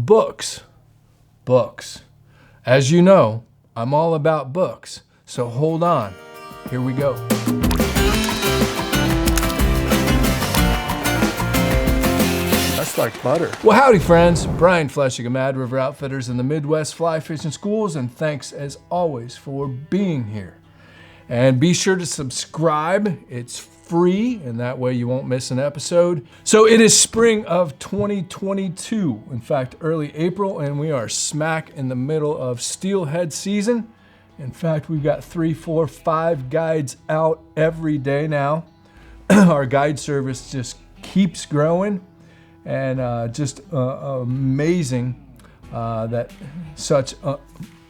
books. Books. As you know, I'm all about books, so hold on. Here we go. That's like butter. Well, howdy friends. Brian Flechsig of Mad River Outfitters in the Midwest Fly Fishing Schools, and thanks as always for being here. And be sure to subscribe. It's free, and that way you won't miss an episode. So it is spring of 2022, in fact, early April, and we are smack in the middle of steelhead season. In fact, we've got 3, 4, 5 guides out every day now. Our guide service just keeps growing, and just amazing that such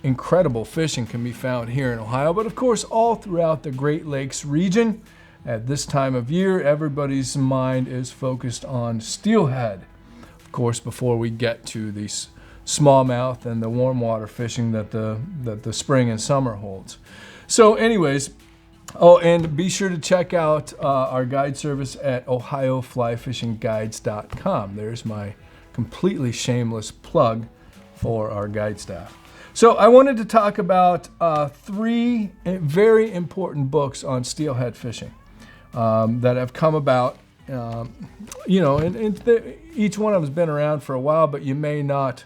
incredible fishing can be found here in Ohio, but of course all throughout the Great Lakes region. At this time of year, everybody's mind is focused on steelhead. Of course, before we get to the smallmouth and the warm water fishing that the spring and summer holds. So anyways, oh, and be sure to check out our guide service at ohioflyfishingguides.com. There's my completely shameless plug for our guide staff. So I wanted to talk about 3 very important books on steelhead fishing that have come about. You know, and each one of them has been around for a while, but you may not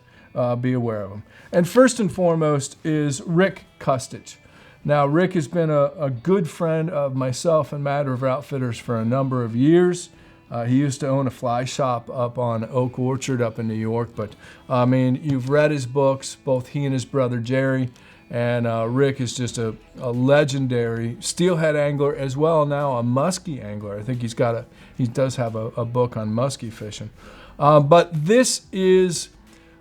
be aware of them. And first and foremost is Rick Custig. Now, Rick has been a good friend of myself and Mad River Outfitters for a number of years. He used to own a fly shop up on Oak Orchard up in New York, but I mean, you've read his books, both he and his brother Jerry, and Rick is just a legendary steelhead angler, as well now a muskie angler. I think he does have a book on muskie fishing. But this is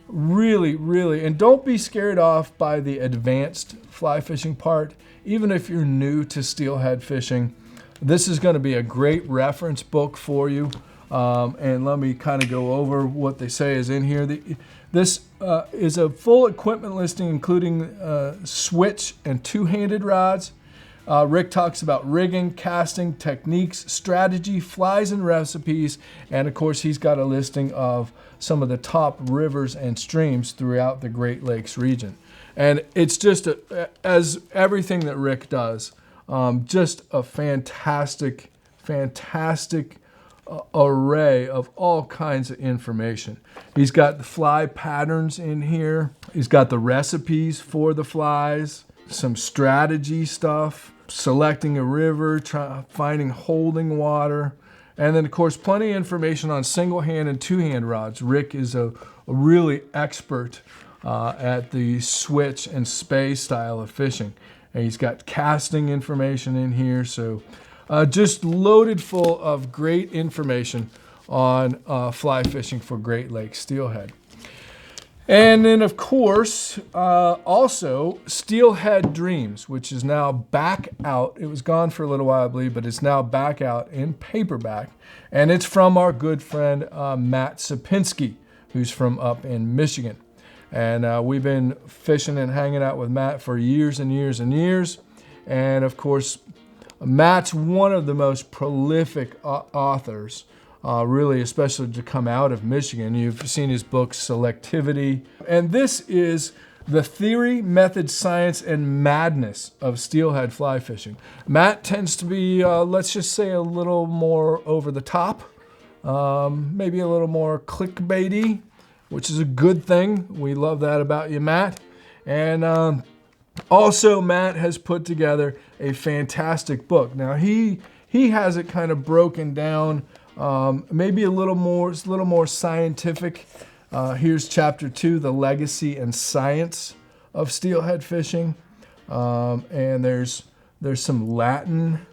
really, and don't be scared off by the advanced fly fishing part. Even if you're new to steelhead fishing, this is going to be a great reference book for you. And let me kind of go over what they say is in here. This is a full equipment listing, including switch and two-handed rods. Rick talks about rigging, casting, techniques, strategy, flies and recipes, and of course he's got a listing of some of the top rivers and streams throughout the Great Lakes region. And it's just, as everything that Rick does, just a fantastic array of all kinds of information. He's got the fly patterns in here. He's got the recipes for the flies, some strategy stuff, selecting a river, finding holding water, and then of course plenty of information on single hand and two hand rods. Rick is a really expert at the switch and spay style of fishing. And he's got casting information in here, so just loaded full of great information on fly fishing for Great Lakes steelhead. And then, of course, also Steelhead Dreams, which is now back out. It was gone for a little while, I believe, but it's now back out in paperback. And it's from our good friend Matt Sapinski, who's from up in Michigan. And we've been fishing and hanging out with Matt for years and years and years. And of course, Matt's one of the most prolific authors, really, especially to come out of Michigan. You've seen his book, Selectivity. And this is the theory, method, science, and madness of steelhead fly fishing. Matt tends to be, let's just say, a little more over the top, maybe a little more clickbaity, which is a good thing. We love that about you, Matt. And also, Matt has put together a fantastic book. Now, he has it kind of broken down, maybe a little more scientific. Here's chapter 2, The Legacy and Science of Steelhead Fishing. And there's some Latin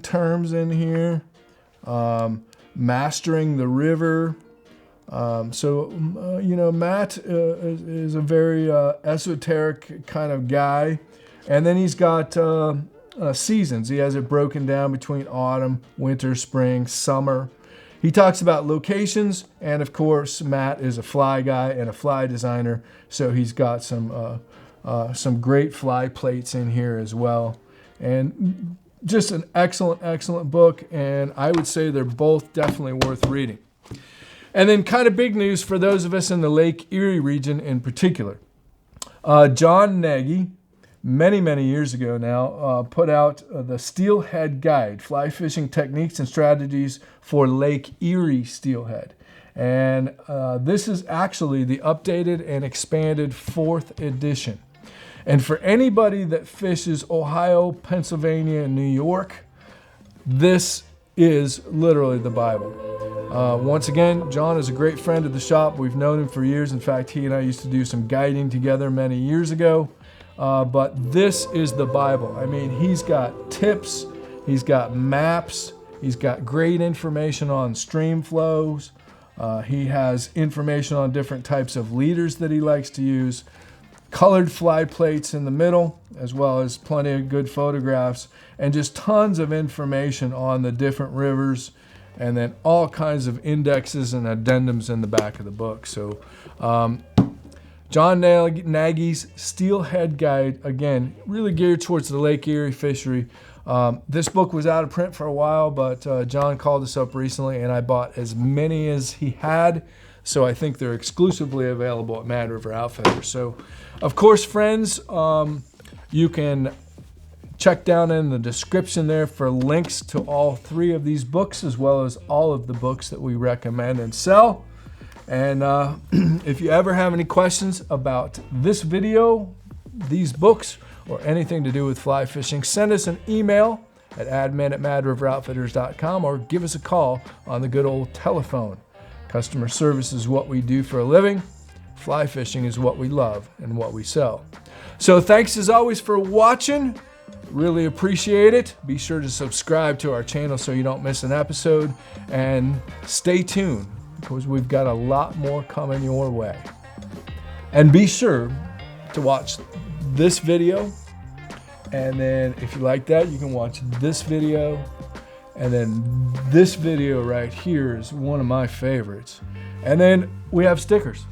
terms in here. Mastering the river. You know, Matt is a very esoteric kind of guy. And then he's got seasons. He has it broken down between autumn, winter, spring, summer. He talks about locations, and of course, Matt is a fly guy and a fly designer, so he's got some great fly plates in here as well. And just an excellent book, and I would say they're both definitely worth reading. And then kind of big news for those of us in the Lake Erie region in particular. John Naggy, many years ago now, put out the Steelhead Guide, Fly Fishing Techniques and Strategies for Lake Erie Steelhead. And this is actually the updated and expanded 4th edition. And for anybody that fishes Ohio, Pennsylvania, and New York, this is literally the Bible. Once again, John is a great friend of the shop. We've known him for years. In fact, he and I used to do some guiding together many years ago. But this is the Bible. I mean, he's got tips, he's got maps, he's got great information on stream flows. He has information on different types of leaders that he likes to use, colored fly plates in the middle, as well as plenty of good photographs, and just tons of information on the different rivers, and then all kinds of indexes and addendums in the back of the book. So John Nagy's Steelhead Guide, again, really geared towards the Lake Erie fishery. This book was out of print for a while, but John called us up recently, and I bought as many as he had. So I think they're exclusively available at Mad River Outfitters. So, of course, friends, you can check down in the description there for links to all 3 of these books, as well as all of the books that we recommend and sell. And if you ever have any questions about this video, these books, or anything to do with fly fishing, send us an email at admin@madriveroutfitters.com or give us a call on the good old telephone. Customer service is what we do for a living. Fly fishing is what we love and what we sell. So thanks as always for watching. Really appreciate it. Be sure to subscribe to our channel so you don't miss an episode, and stay tuned because we've got a lot more coming your way. And be sure to watch this video, and then if you like that, you can watch this video, and then this video right here is one of my favorites. And then we have stickers.